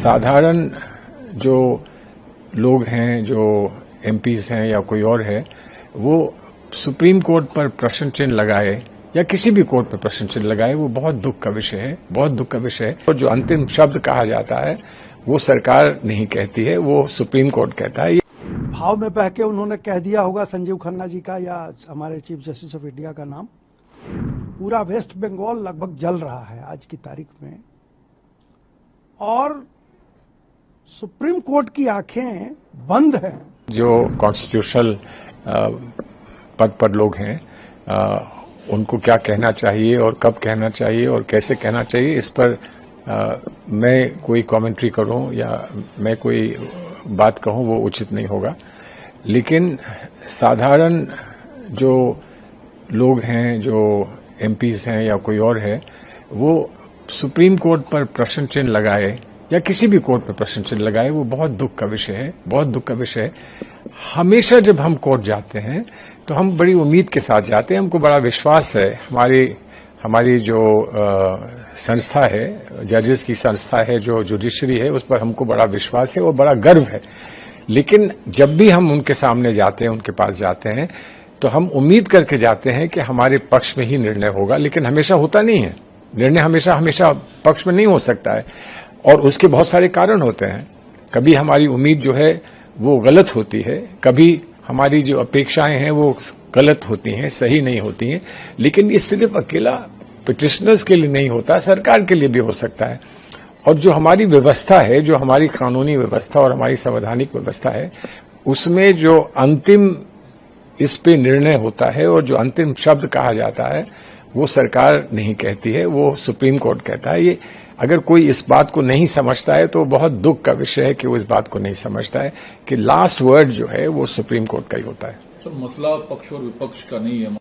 साधारण जो लोग हैं, जो एमपीज हैं या कोई और है, वो सुप्रीम कोर्ट पर प्रश्न चिन्ह लगाए या किसी भी कोर्ट पर प्रश्न चिन्ह लगाए, वो बहुत दुख का विषय है, बहुत दुख का विषय है। और जो अंतिम शब्द कहा जाता है वो सरकार नहीं कहती है, वो सुप्रीम कोर्ट कहता है। भाव में बह के उन्होंने कह दिया होगा संजीव खन्ना जी का या हमारे चीफ जस्टिस ऑफ इंडिया का नाम। पूरा वेस्ट बंगाल लगभग जल रहा है आज की तारीख में, और सुप्रीम कोर्ट की आंखें बंद हैं। जो कॉन्स्टिट्यूशनल पद पर लोग हैं, उनको क्या कहना चाहिए और कब कहना चाहिए और कैसे कहना चाहिए, इस पर मैं कोई कमेंट्री करूं या मैं कोई बात कहूं वो उचित नहीं होगा। लेकिन साधारण जो लोग हैं, जो एमपीज हैं या कोई और है, वो सुप्रीम कोर्ट पर प्रश्न चिन्ह लगाए या किसी भी कोर्ट पर प्रश्न चिन्ह लगाए, वो बहुत दुख का विषय है, बहुत दुख का विषय है। हमेशा जब हम कोर्ट जाते हैं तो हम बड़ी उम्मीद के साथ जाते हैं, हमको बड़ा विश्वास है, हमारी जो संस्था है, जजेस की संस्था है, जो जुडिशरी है, उस पर हमको बड़ा विश्वास है और बड़ा गर्व है। लेकिन जब भी हम उनके सामने जाते हैं, उनके पास जाते हैं, तो हम उम्मीद करके जाते हैं कि हमारे पक्ष में ही निर्णय होगा, लेकिन हमेशा होता नहीं है। निर्णय हमेशा पक्ष में नहीं हो सकता है, और उसके बहुत सारे कारण होते हैं। कभी हमारी उम्मीद जो है वो गलत होती है, कभी हमारी जो अपेक्षाएं हैं वो गलत होती हैं, सही नहीं होती हैं। लेकिन ये सिर्फ अकेला पिटिशनर्स के लिए नहीं होता, सरकार के लिए भी हो सकता है। और जो हमारी व्यवस्था है, जो हमारी कानूनी व्यवस्था और हमारी संवैधानिक व्यवस्था है, उसमें जो अंतिम इस पे निर्णय होता है और जो अंतिम शब्द कहा जाता है वो सरकार नहीं कहती है, वो सुप्रीम कोर्ट कहता है। ये अगर कोई इस बात को नहीं समझता है तो बहुत दुख का विषय है कि वो इस बात को नहीं समझता है कि लास्ट वर्ड जो है वो सुप्रीम कोर्ट का ही होता है। सर, मसला पक्ष और विपक्ष का नहीं है।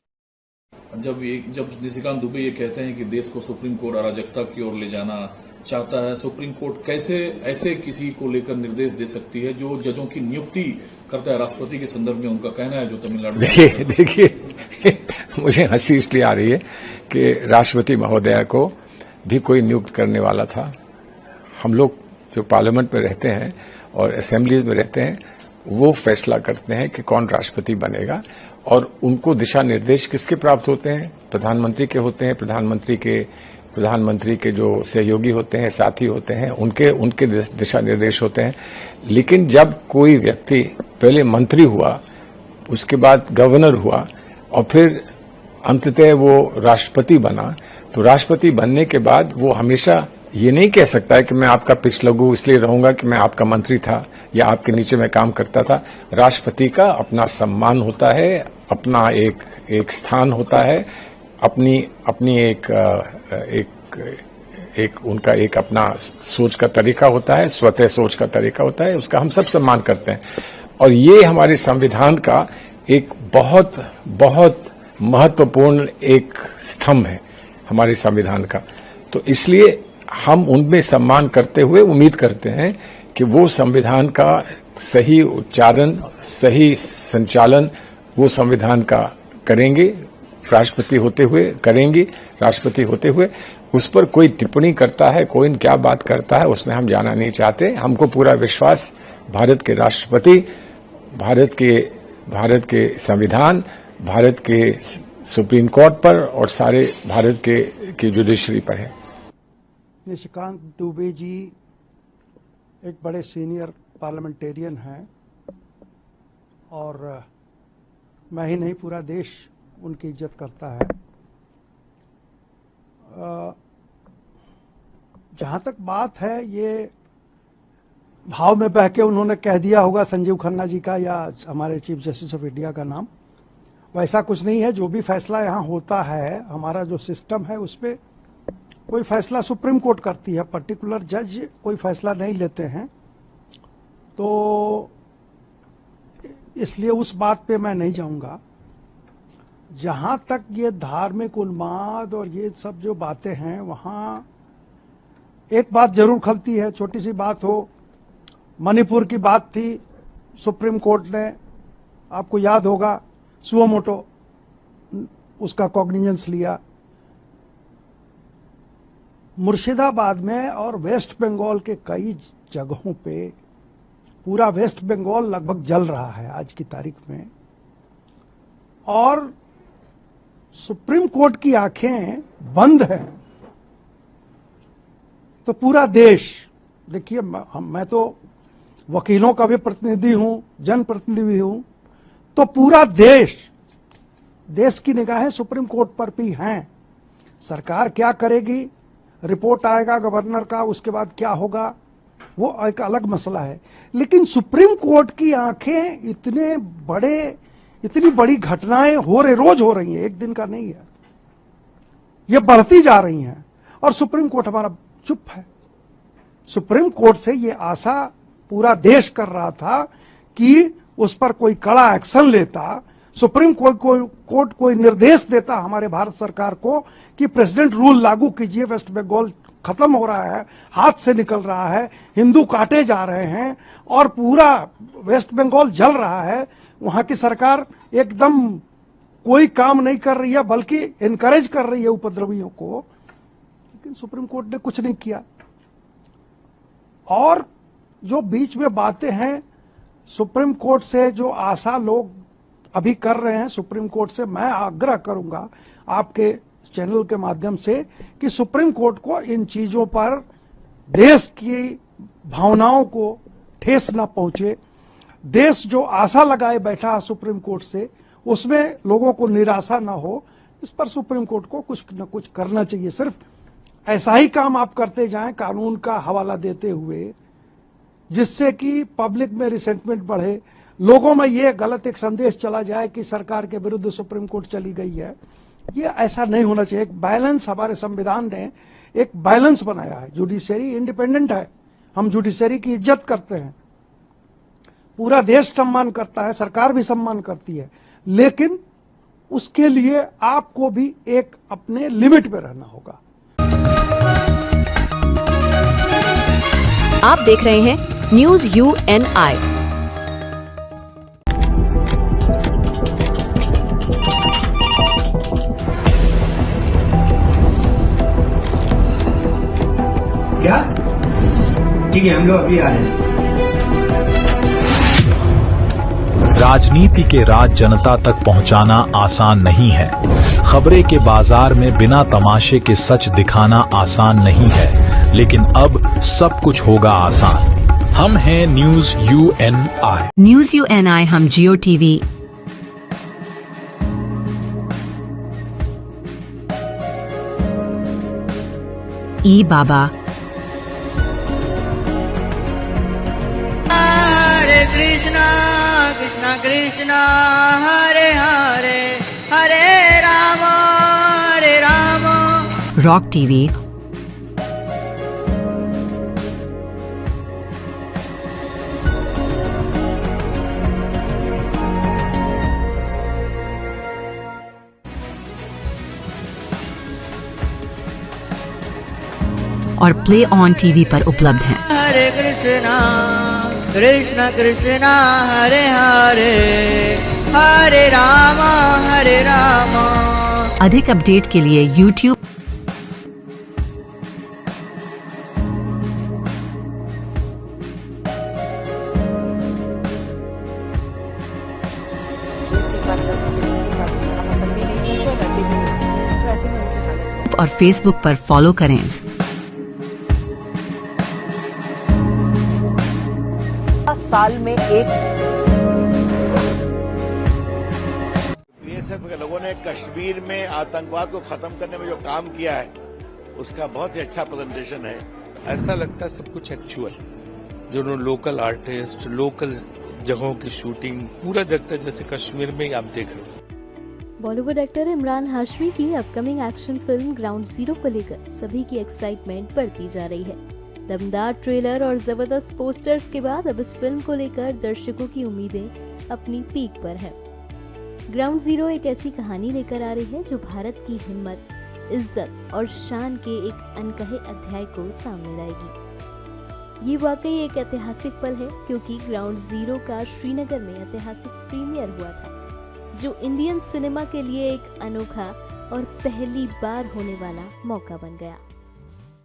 जब निशिकांत दुबे ये कहते हैं कि देश को सुप्रीम कोर्ट अराजकता की ओर ले जाना चाहता है, सुप्रीम कोर्ट कैसे ऐसे किसी को लेकर निर्देश दे सकती है जो जजों की नियुक्ति करता है? राष्ट्रपति के संदर्भ में उनका कहना है, जो तमिलनाडु। देखिए मुझे हंसी इसलिए आ रही है कि राष्ट्रपति महोदया को भी कोई नियुक्त करने वाला था। हम लोग जो पार्लियामेंट में रहते हैं और असेंबली में रहते हैं, वो फैसला करते हैं कि कौन राष्ट्रपति बनेगा, और उनको दिशा निर्देश किसके प्राप्त होते हैं? प्रधानमंत्री के होते हैं। प्रधानमंत्री के जो सहयोगी होते हैं, साथी होते हैं, उनके दिशा निर्देश होते हैं। लेकिन जब कोई व्यक्ति पहले मंत्री हुआ, उसके बाद गवर्नर हुआ और फिर अंततः वो राष्ट्रपति बना, तो राष्ट्रपति बनने के बाद वो हमेशा ये नहीं कह सकता है कि मैं आपका पिछलगू इसलिए रहूंगा कि मैं आपका मंत्री था या आपके नीचे मैं काम करता था। राष्ट्रपति का अपना सम्मान होता है, अपना एक स्थान होता है, अपनी उनका एक अपना सोच का तरीका होता है, स्वतः सोच का तरीका होता है, उसका हम सब सम्मान करते हैं। और ये हमारे संविधान का एक बहुत बहुत महत्वपूर्ण एक स्तंभ है हमारे संविधान का। तो इसलिए हम उनमें सम्मान करते हुए उम्मीद करते हैं कि वो संविधान का सही उच्चारण, सही संचालन वो संविधान का करेंगे, राष्ट्रपति होते हुए करेंगे। राष्ट्रपति होते हुए उस पर कोई टिप्पणी करता है, कोई क्या बात करता है, उसमें हम जाना नहीं चाहते। हमको पूरा विश्वास भारत के राष्ट्रपति, भारत के संविधान, भारत के सुप्रीम कोर्ट पर और सारे भारत के जुडिशरी पर है। निशिकांत दुबे जी एक बड़े सीनियर पार्लियामेंटेरियन हैं, और मैं ही नहीं पूरा देश उनकी इज्जत करता है। जहां तक बात है, ये भाव में बह के उन्होंने कह दिया होगा संजीव खन्ना जी का या हमारे चीफ जस्टिस ऑफ इंडिया का नाम। वैसा कुछ नहीं है। जो भी फैसला यहाँ होता है, हमारा जो सिस्टम है उस पर कोई फैसला सुप्रीम कोर्ट करती है, पर्टिकुलर जज कोई फैसला नहीं लेते हैं। तो इसलिए उस बात पे मैं नहीं जाऊंगा। जहां तक ये धार्मिक उन्माद और ये सब जो बातें हैं, वहां एक बात जरूर खलती है। छोटी सी बात हो, मणिपुर की बात थी, सुप्रीम कोर्ट ने, आपको याद होगा, सुओ मोटो उसका कॉग्निजेंस लिया। मुर्शिदाबाद में और वेस्ट बंगाल के कई जगहों पे पूरा वेस्ट बंगाल लगभग जल रहा है आज की तारीख में, और सुप्रीम कोर्ट की आंखें बंद हैं, तो पूरा देश, देखिए मैं तो वकीलों का भी प्रतिनिधि हूं, जनप्रतिनिधि भी हूं, तो पूरा देश की निगाहें सुप्रीम कोर्ट पर भी हैं। सरकार क्या करेगी, रिपोर्ट आएगा गवर्नर का, उसके बाद क्या होगा वो एक अलग मसला है, लेकिन सुप्रीम कोर्ट की आंखें इतनी बड़ी घटनाएं रोज हो रही हैं, एक दिन का नहीं है, ये बढ़ती जा रही हैं, और सुप्रीम कोर्ट हमारा चुप है। सुप्रीम कोर्ट से ये आशा पूरा देश कर रहा था कि उस पर कोई कड़ा एक्शन लेता, सुप्रीम कोर्ट कोई निर्देश देता हमारे भारत सरकार को कि प्रेसिडेंट रूल लागू कीजिए, वेस्ट बंगाल खत्म हो रहा है, हाथ से निकल रहा है, हिंदू काटे जा रहे हैं और पूरा वेस्ट बंगाल जल रहा है। वहां की सरकार एकदम कोई काम नहीं कर रही है, बल्कि एनकरेज कर रही है उपद्रवियों को, लेकिन सुप्रीम कोर्ट ने कुछ नहीं किया। और जो बीच में बातें हैं, सुप्रीम कोर्ट से जो आशा लोग अभी कर रहे हैं, सुप्रीम कोर्ट से मैं आग्रह करूंगा आपके चैनल के माध्यम से कि सुप्रीम कोर्ट को इन चीजों पर देश की भावनाओं को ठेस न पहुंचे। देश जो आशा लगाए बैठा है सुप्रीम कोर्ट से, उसमें लोगों को निराशा न हो, इस पर सुप्रीम कोर्ट को कुछ न कुछ करना चाहिए। सिर्फ ऐसा ही काम आप करते जाएं कानून का हवाला देते हुए, जिससे कि पब्लिक में रिसेंटमेंट बढ़े, लोगों में ये गलत एक संदेश चला जाए कि सरकार के विरुद्ध सुप्रीम कोर्ट चली गई है। ये ऐसा नहीं होना चाहिए। एक बैलेंस, हमारे संविधान ने एक बैलेंस बनाया है। जुडिशरी इंडिपेंडेंट है, हम जुडिशरी की इज्जत करते हैं, पूरा देश सम्मान करता है, सरकार भी सम्मान करती है, लेकिन उसके लिए आपको भी एक अपने लिमिट में रहना होगा। आप देख रहे हैं न्यूज UNI। क्या? ठीक है, हम लोग अभी आ रहे हैं। राजनीति के राज जनता तक पहुंचाना आसान नहीं है। खबरें के बाजार में बिना तमाशे के सच दिखाना आसान नहीं है, लेकिन अब सब कुछ होगा आसान। हम हैं न्यूज UNI। न्यूज UNI हम जियो TV, ई बाबा, हरे कृष्णा कृष्णा कृष्णा हरे हरे, हरे राम रॉक TV, और प्ले ऑन TV पर उपलब्ध हैं। हरे कृष्णा कृष्णा कृष्णा हरे हरे, हरे राम अधिक अपडेट के लिए YouTube और Facebook पर फॉलो करें। साल में एक बीएसएफ के लोगों ने कश्मीर में आतंकवाद को खत्म करने में जो काम किया है, उसका बहुत ही अच्छा प्रेजेंटेशन है। ऐसा लगता है सब कुछ एक्चुअल, जो लोकल आर्टिस्ट, लोकल जगहों की शूटिंग पूरा जगता है, जैसे कश्मीर में आप देख रहे हो। बॉलीवुड एक्टर इमरान हाशमी की upcoming action film ground zero को लेकर सभी की एक्साइटमेंट बढ़ती जा रही है। दमदार ट्रेलर और जबरदस्त पोस्टर्स के बाद अब इस फिल्म को लेकर दर्शकों की उम्मीदें अपनी पीक पर है। ग्राउंड जीरो एक ऐसी कहानी लेकर आ रही है जो भारत की हिम्मत, इज्जत और शान के एक अनकहे अध्याय को सामने लाएगी। ये वाकई एक ऐतिहासिक पल है, क्योंकि ग्राउंड जीरो का श्रीनगर में ऐतिहासिक प्रीमियर हुआ था, जो इंडियन सिनेमा के लिए एक अनोखा और पहली बार होने वाला मौका बन गया।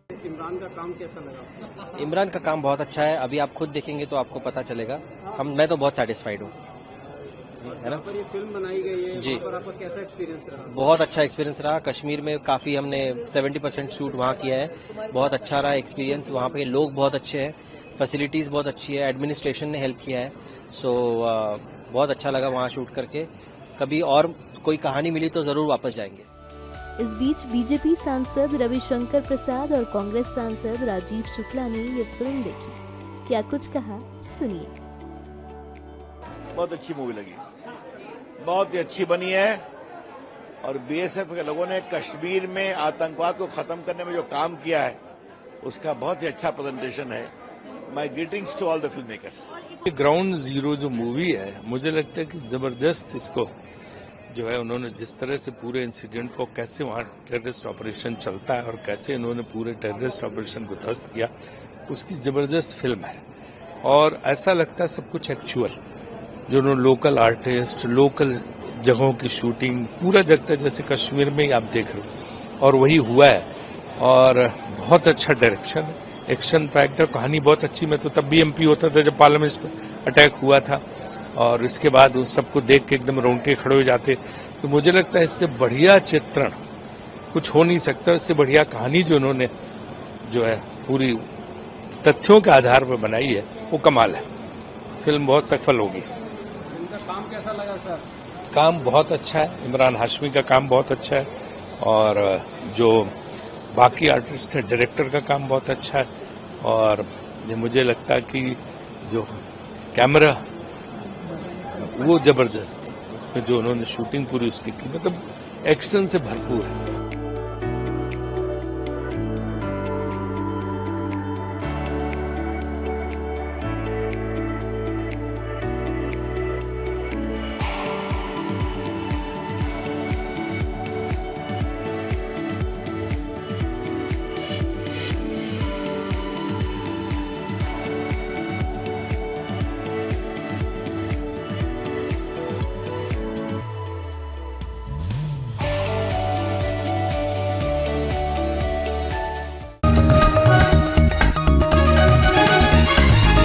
इमरान का काम कैसा लगा? इमरान का काम बहुत अच्छा है। अभी आप खुद देखेंगे तो आपको पता चलेगा। मैं तो बहुत सेटिस्फाइड हूँ, है ना। पर ये फिल्म बनाई गई है जी, पर आपका कैसा एक्सपीरियंस रहा? बहुत अच्छा एक्सपीरियंस रहा। कश्मीर में काफी हमने 70% शूट वहाँ किया है। बहुत अच्छा रहा एक्सपीरियंस। वहाँ पे लोग बहुत अच्छे हैं, फैसिलिटीज बहुत अच्छी है, एडमिनिस्ट्रेशन ने हेल्प किया है। सो बहुत अच्छा लगा वहाँ शूट करके। कभी और कोई कहानी मिली तो जरूर वापस जाएंगे। इस बीच बीजेपी सांसद रविशंकर प्रसाद और कांग्रेस सांसद राजीव शुक्ला ने ये फिल्म देखी। क्या कुछ कहा, सुनिए। बहुत अच्छी मूवी लगी, बहुत ही अच्छी बनी है। और बीएसएफ के लोगों ने कश्मीर में आतंकवाद को खत्म करने में जो काम किया है उसका बहुत ही अच्छा प्रेजेंटेशन है। My greetings to all the film makers. Ground Zero जो मूवी है, मुझे लगता है कि जबरदस्त इसको जो है उन्होंने जिस तरह से पूरे इंसिडेंट को, कैसे वहाँ टेररिस्ट ऑपरेशन चलता है और कैसे इन्होंने पूरे टेररिस्ट ऑपरेशन को ध्वस्त किया, उसकी जबरदस्त फिल्म है। और ऐसा लगता है सब कुछ एक्चुअल, जो उन्होंने लोकल आर्टिस्ट, लोकल जगहों की शूटिंग, पूरा जगता है जैसे कश्मीर में ही आप देख रहे हो, और वही हुआ है। और बहुत अच्छा डायरेक्शन है, एक्शन पैक्ड है, कहानी बहुत अच्छी। मैं तो तब भी एमपी होता था जब पार्लियामेंट पर अटैक हुआ था, और इसके बाद उस सबको देख के एकदम रोंगटे खड़े हो जाते। तो मुझे लगता है इससे बढ़िया चित्रण कुछ हो नहीं सकता। इससे बढ़िया कहानी जो उन्होंने जो है पूरी तथ्यों के आधार पर बनाई है, वो कमाल है। फिल्म बहुत सफल होगी। उनका काम कैसा लगा सर? काम बहुत अच्छा है, इमरान हाशमी का काम बहुत अच्छा है, और जो बाकी आर्टिस्ट हैं, डायरेक्टर का काम बहुत अच्छा है। और मुझे लगता है कि जो कैमरा वो जबरदस्त, उसमें जो उन्होंने शूटिंग पूरी उसकी की, मतलब एक्शन से भरपूर है।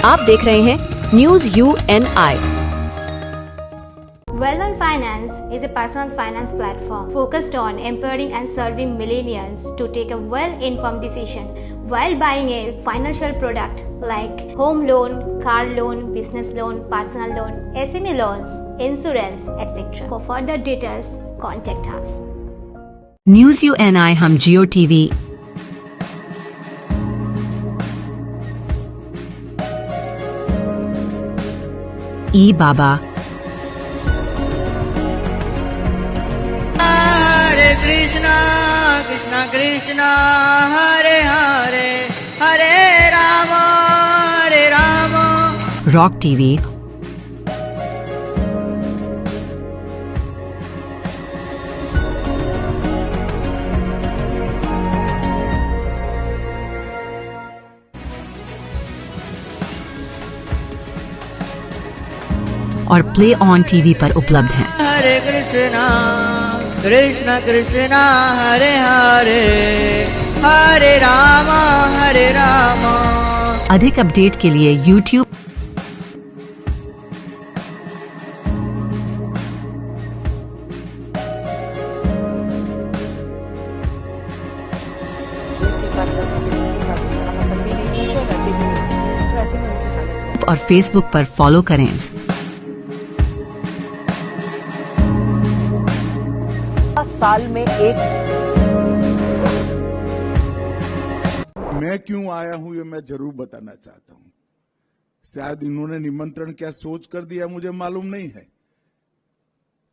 आप देख रहे हैं news UNI। Well-Known Finance is a personal finance platform focused on empowering and serving millennials to take a well-informed decision while buying a financial product like home loan, car loan, business loan, personal loan, SME loans, insurance, etc. For further details, contact us. News UNI हम जियो TV, बाबा, हरे कृष्णा कृष्णा कृष्णा हरे हरे, हरे Ram rock TV, और play on TV पर उपलब्ध हैं। हरे कृष्णा कृष्णा कृष्णा हरे हरे, हरे राम अधिक update के लिए YouTube और Facebook पर फॉलो करें। साल में एक मैं क्यों आया हूं ये मैं जरूर बताना चाहता हूं। शायद इन्होंने निमंत्रण क्या सोच कर दिया मुझे मालूम नहीं है,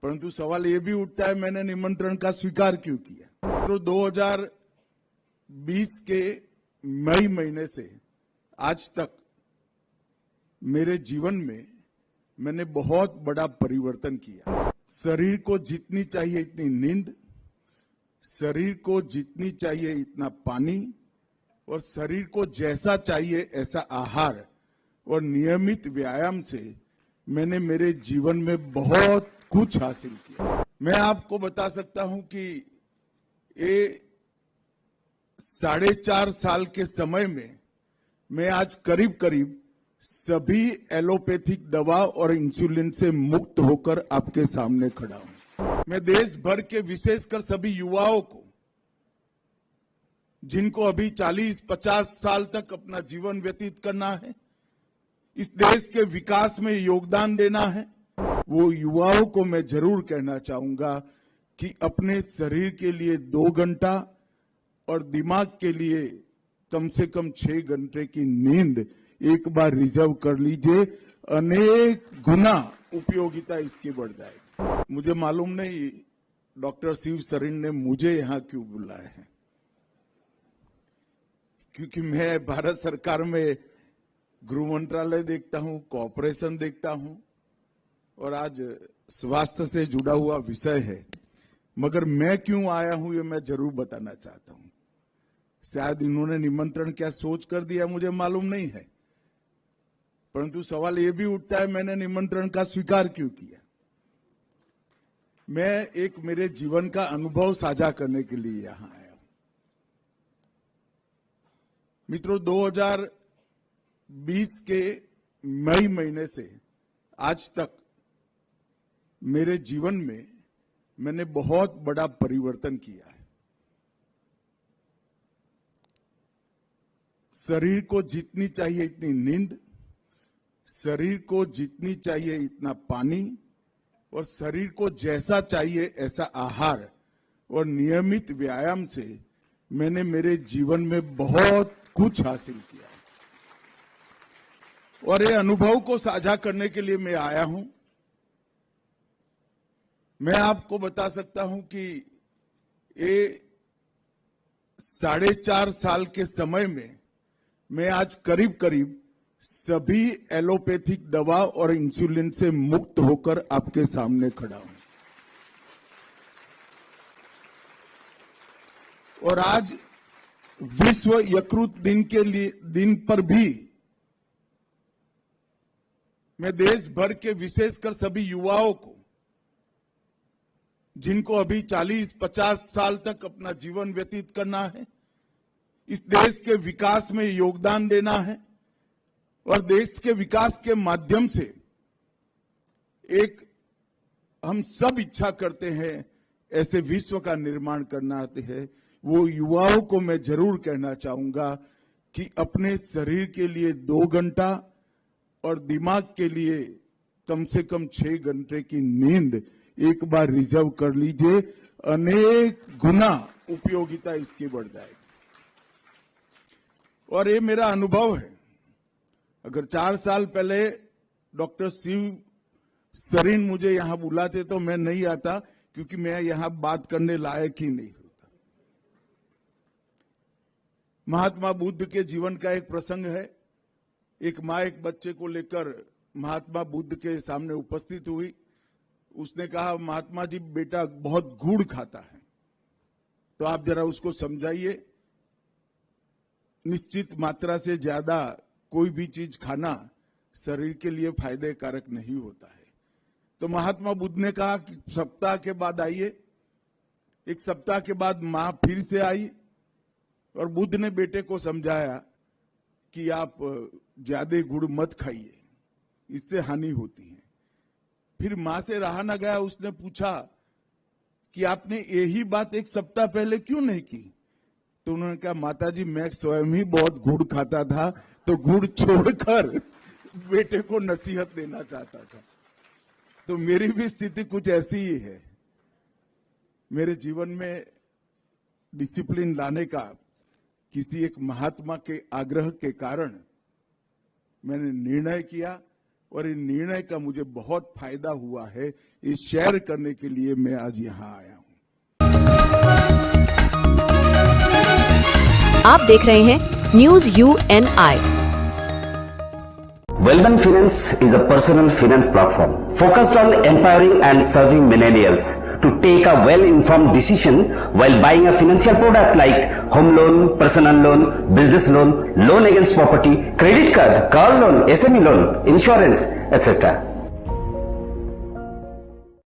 परंतु सवाल ये भी उठता है मैंने निमंत्रण का स्वीकार क्यों किया। तो 2020 के मई महीने से आज तक मेरे जीवन में मैंने बहुत बड़ा परिवर्तन किया। शरीर को जितनी चाहिए इतनी नींद, शरीर को जितनी चाहिए इतना पानी, और शरीर को जैसा चाहिए ऐसा आहार और नियमित व्यायाम से मैंने मेरे जीवन में बहुत कुछ हासिल किया। मैं आपको बता सकता हूं कि ये 4.5 साल के समय में मैं आज करीब करीब सभी एलोपैथिक दवा और इंसुलिन से मुक्त होकर आपके सामने खड़ा हूं। मैं देश भर के विशेषकर सभी युवाओं को, जिनको अभी 40-50 साल तक अपना जीवन व्यतीत करना है, इस देश के विकास में योगदान देना है, वो युवाओं को मैं जरूर कहना चाहूंगा कि अपने शरीर के लिए 2 घंटा और दिमाग के लिए कम से कम 6 घंटे की नींद एक बार रिजर्व कर लीजिए। अनेक गुना उपयोगिता इसकी बढ़ जाएगी। मुझे मालूम नहीं डॉक्टर शिव सरीन ने मुझे यहां क्यों बुलाया है, क्योंकि मैं भारत सरकार में गृह मंत्रालय देखता हूं, कॉर्पोरेशन देखता हूं, और आज स्वास्थ्य से जुड़ा हुआ विषय है। मगर मैं क्यों आया हूं ये मैं जरूर बताना चाहता हूं। शायद इन्होंने निमंत्रण क्या सोच कर दिया मुझे मालूम नहीं है, परंतु सवाल ये भी उठता है मैंने निमंत्रण का स्वीकार क्यों किया। मैं एक मेरे जीवन का अनुभव साझा करने के लिए यहां आया हूं। मित्रों, 2020 के मई महीने से आज तक मेरे जीवन में मैंने बहुत बड़ा परिवर्तन किया है। शरीर को जितनी चाहिए इतनी नींद, शरीर को जितनी चाहिए इतना पानी, और शरीर को जैसा चाहिए ऐसा आहार और नियमित व्यायाम से मैंने मेरे जीवन में बहुत कुछ हासिल किया है। और ये अनुभव को साझा करने के लिए मैं आया हूं। मैं आपको बता सकता हूं कि ये 4.5 साल के समय में मैं आज करीब करीब सभी एलोपैथिक दवा और इंसुलिन से मुक्त होकर आपके सामने खड़ा हूं। और आज विश्व यकृत दिन पर भी मैं देश भर के विशेषकर सभी युवाओं को, जिनको अभी 40-50 साल तक अपना जीवन व्यतीत करना है, इस देश के विकास में योगदान देना है, और देश के विकास के माध्यम से एक हम सब इच्छा करते हैं ऐसे विश्व का निर्माण करना है, वो युवाओं को मैं जरूर कहना चाहूंगा कि अपने शरीर के लिए 2 घंटा और दिमाग के लिए कम से कम 6 घंटे की नींद एक बार रिजर्व कर लीजिए। अनेक गुना उपयोगिता इसकी बढ़ जाएगी। और ये मेरा अनुभव है। अगर 4 साल पहले डॉक्टर शिव सरीन मुझे यहां बुलाते तो मैं नहीं आता, क्योंकि मैं यहां बात करने लायक ही नहीं होता। महात्मा बुद्ध के जीवन का एक प्रसंग है। एक मां एक बच्चे को लेकर महात्मा बुद्ध के सामने उपस्थित हुई। उसने कहा, महात्मा जी बेटा बहुत गुड़ खाता है, तो आप जरा उसको समझाइए, निश्चित मात्रा से ज्यादा कोई भी चीज खाना शरीर के लिए फायदे कारक नहीं होता है। तो महात्मा बुद्ध ने कहा कि सप्ताह के बाद आइए। एक सप्ताह के बाद मां फिर से आई और बुद्ध ने बेटे को समझाया कि आप ज्यादा गुड़ मत खाइए, इससे हानि होती है। फिर मां से रहा न गया, उसने पूछा कि आपने यही बात एक सप्ताह पहले क्यों नहीं की? तो उन्होंने कहा, माता जी मैं स्वयं ही बहुत गुड़ खाता था, तो गुड़ छोड़कर बेटे को नसीहत देना चाहता था। तो मेरी भी स्थिति कुछ ऐसी ही है। मेरे जीवन में डिसिप्लिन लाने का किसी एक महात्मा के आग्रह के कारण मैंने निर्णय किया, और इन निर्णय का मुझे बहुत फायदा हुआ है। ये शेयर करने के लिए मैं आज यहां आया हूं। आप देख रहे हैं news UNI। Wellman Finance is a personal finance platform focused on empowering and serving millennials to take a well-informed decision while buying a financial product like home loan, personal loan, business loan, loan against property, credit card, car loan, SME loan, insurance, etc.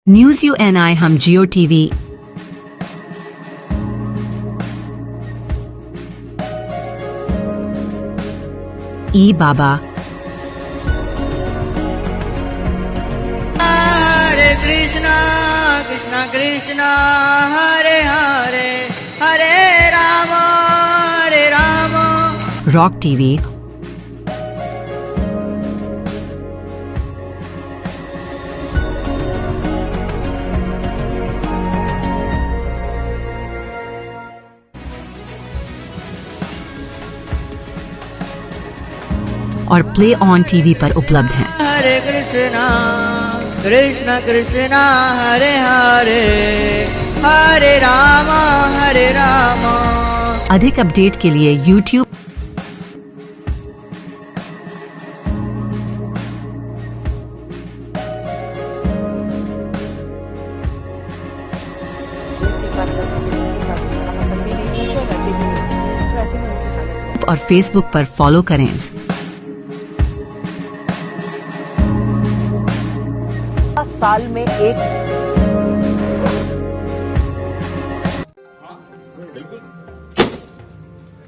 News UNI हम जियो TV ई बाबा, हरे कृष्णा कृष्णा कृष्णा हरे हरे, हरे Ram rock TV, और play on TV पर उपलब्ध हैं। हरे कृष्णा कृष्णा कृष्णा हरे हरे, हरे राम अधिक update के लिए YouTube और Facebook पर फॉलो करें। साल में एक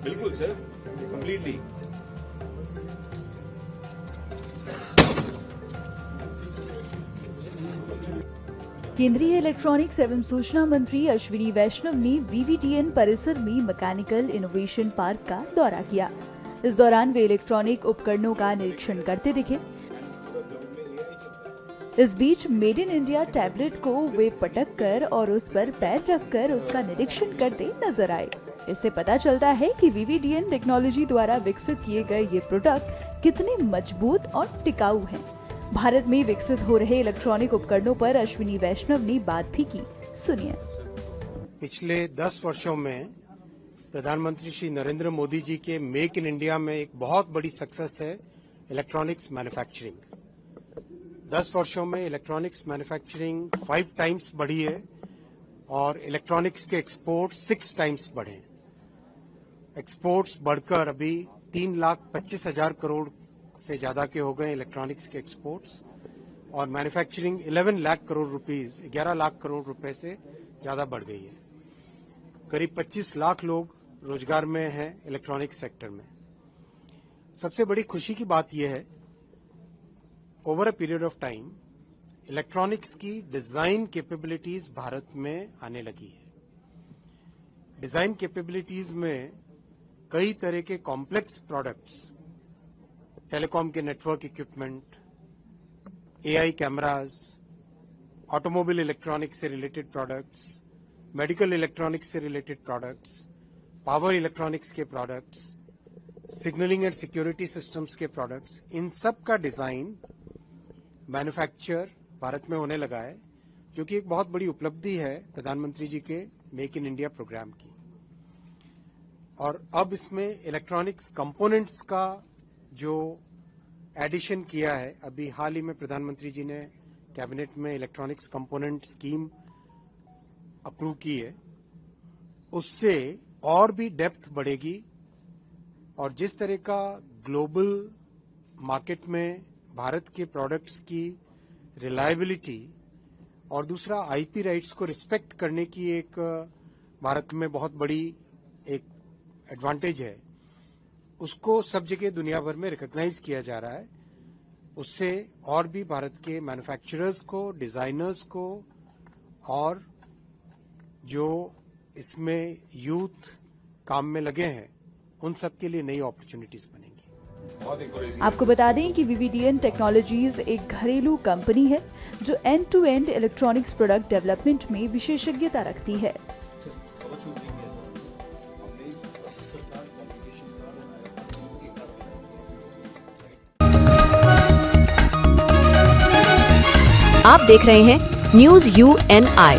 बिल्कुल सर, कंप्लीटली। केंद्रीय इलेक्ट्रॉनिक्स एवं सूचना मंत्री अश्विनी वैष्णव ने VVTN परिसर में मैकेनिकल इनोवेशन पार्क का दौरा किया। इस दौरान वे इलेक्ट्रॉनिक उपकरणों का निरीक्षण करते दिखे। इस बीच मेड इन इंडिया टैबलेट को वे पटक कर और उस पर पैर रखकर उसका निरीक्षण करते नजर आए। इससे पता चलता है कि VVTN टेक्नोलॉजी द्वारा विकसित किए गए ये प्रोडक्ट कितने मजबूत और टिकाऊ हैं। भारत में विकसित हो रहे इलेक्ट्रॉनिक उपकरणों पर अश्विनी वैष्णव ने बात भी की। सुनिए। पिछले 10 वर्षों में प्रधानमंत्री श्री नरेंद्र मोदी जी के मेक इन इंडिया में एक बहुत बड़ी सक्सेस है इलेक्ट्रॉनिक्स मैन्युफैक्चरिंग। 10 वर्षों में इलेक्ट्रॉनिक्स मैन्युफैक्चरिंग 5 टाइम्स बढ़ी है और इलेक्ट्रॉनिक्स के एक्सपोर्ट्स 6 टाइम्स बढ़े। एक्सपोर्ट्स बढ़कर अभी 3,25,000 करोड़ से ज्यादा के हो गए इलेक्ट्रॉनिक्स के एक्सपोर्ट्स, और मैन्युफैक्चरिंग 11 लाख करोड़ रुपीस 11 लाख करोड़ रुपए से ज्यादा बढ़ गई है। करीब 25 लाख लोग रोजगार में हैं इलेक्ट्रॉनिक्स सेक्टर में। सबसे बड़ी खुशी की बात यह है, over a period of time electronics की डिजाइन कैपेबिलिटीज भारत में आने लगी है। डिजाइन कैपेबिलिटीज में कई तरह के कॉम्प्लेक्स प्रोडक्ट्स, टेलीकॉम के network equipment, AI cameras, automobile electronics से रिलेटेड प्रोडक्ट्स, मेडिकल इलेक्ट्रॉनिक्स से रिलेटेड प्रोडक्ट्स, पावर इलेक्ट्रॉनिक्स के products, signalling and security systems के प्रोडक्ट्स, इन सब का डिजाइन मैन्युफैक्चर भारत में होने लगा है, जो कि एक बहुत बड़ी उपलब्धि है प्रधानमंत्री जी के मेक इन इंडिया प्रोग्राम की। और अब इसमें इलेक्ट्रॉनिक्स कंपोनेंट्स का जो एडिशन किया है, अभी हाल ही में प्रधानमंत्री जी ने कैबिनेट में इलेक्ट्रॉनिक्स कंपोनेंट स्कीम अप्रूव की है, उससे और भी डेप्थ बढ़ेगी। और जिस तरह का ग्लोबल मार्केट में भारत के प्रोडक्ट्स की रिलायबिलिटी और दूसरा आईपी राइट्स को रिस्पेक्ट करने की एक भारत में बहुत बड़ी एक एडवांटेज है, उसको सब जगह दुनिया भर में रिकॉग्नाइज किया जा रहा है। उससे और भी भारत के मैन्युफैक्चरर्स को, डिजाइनर्स को और जो इसमें यूथ काम में लगे हैं, उन सब के लिए नई अपॉर्चुनिटीज बनेंगी। आपको बता दें कि VVTN टेक्नोलॉजीज एक घरेलू कंपनी है जो end to end electronics product development में विशेषज्ञता रखती है। आप देख रहे हैं न्यूज UNI।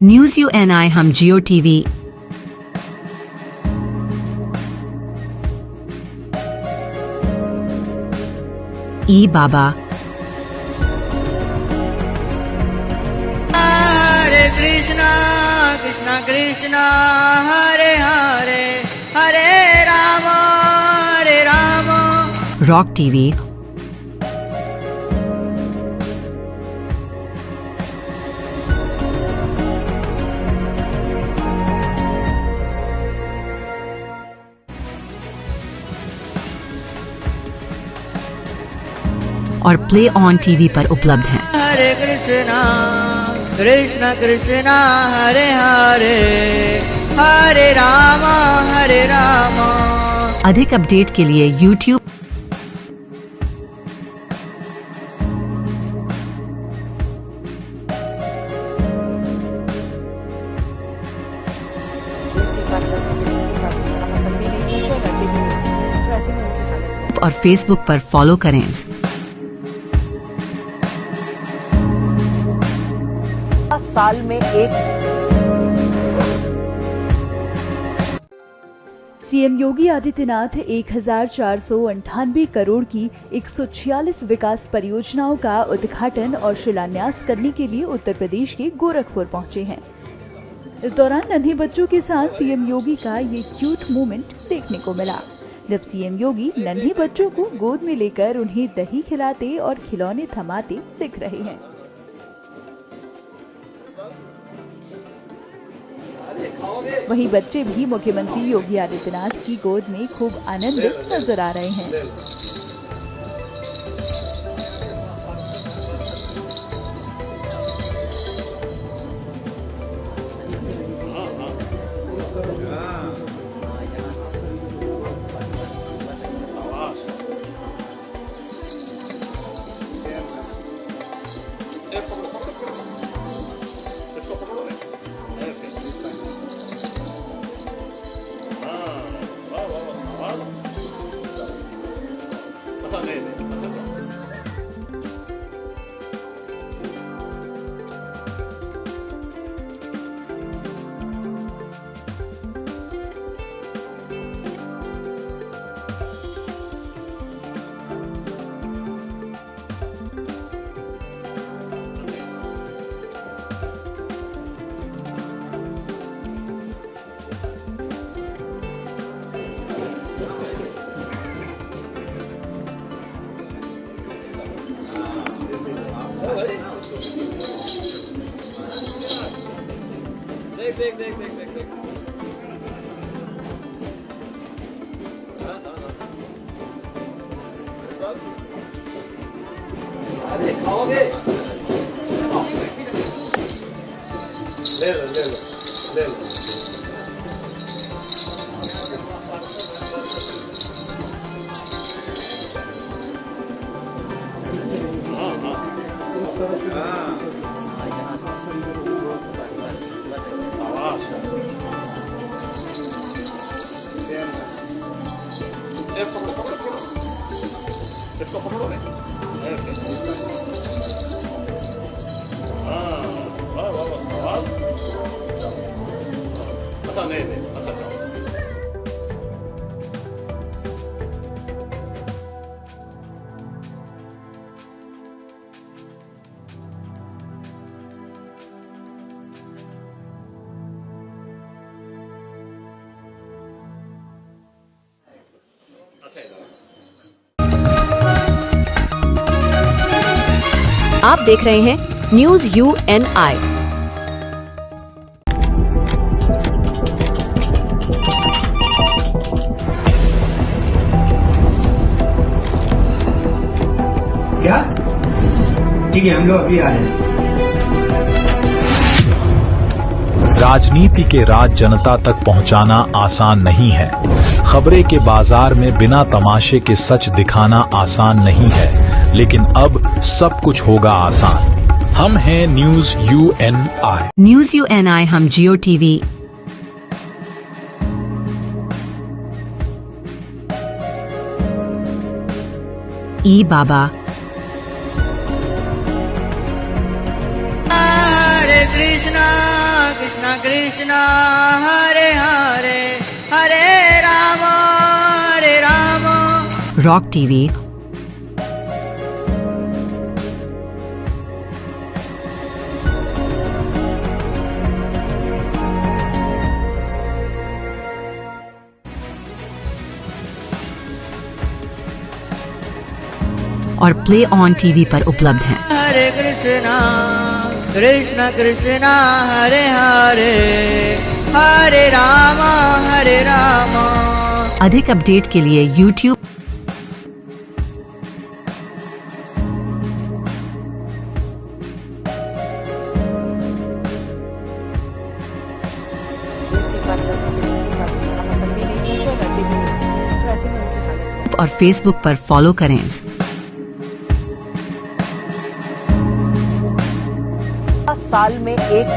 न्यूज UNI हम जियो टीवी ई बाबा, हरे कृष्णा कृष्णा कृष्णा कृष्णा हरे हरे हरे राम रॉक टीवी और प्ले ऑन टीवी पर उपलब्ध हैं। हरे कृष्णा कृष्णा कृष्णा हरे हरे हरे राम हरे राम। अधिक अपडेट के लिए YouTube और Facebook पर फॉलो करें। साल में एक सीएम योगी आदित्यनाथ 1498 करोड़ की 146 विकास परियोजनाओं का उद्घाटन और शिलान्यास करने के लिए उत्तर प्रदेश के गोरखपुर पहुंचे हैं। इस दौरान नन्हे बच्चों के साथ सीएम योगी का ये क्यूट मोमेंट देखने को मिला, जब सीएम योगी नन्हे बच्चों को गोद में लेकर उन्हें दही खिलाते और खिलौने थमाते दिख रहे हैं। वहीं बच्चे भी मुख्यमंत्री योगी आदित्यनाथ की गोद में खूब आनंदित नजर आ रहे हैं। आप देख रहे हैं न्यूज UNI। क्या? ठीक है, हम लोग अभी आ रहे हैं। राजनीति के राज जनता तक पहुंचाना आसान नहीं है। खबरें के बाजार में बिना तमाशे के सच दिखाना आसान नहीं है, लेकिन अब सब कुछ होगा आसान। हम हैं न्यूज UNI। न्यूज UNI हम जियो टीवी ई बाबा कृष्णा कृष्णा हरे हरे हरे राम रॉक टीवी और प्ले ऑन टीवी पर उपलब्ध हैं। हरे कृष्णा कृष्ण कृष्णा हरे हरे हरे रामा अधिक अपडेट के लिए YouTube और Facebook पर फॉलो करें। साल में एक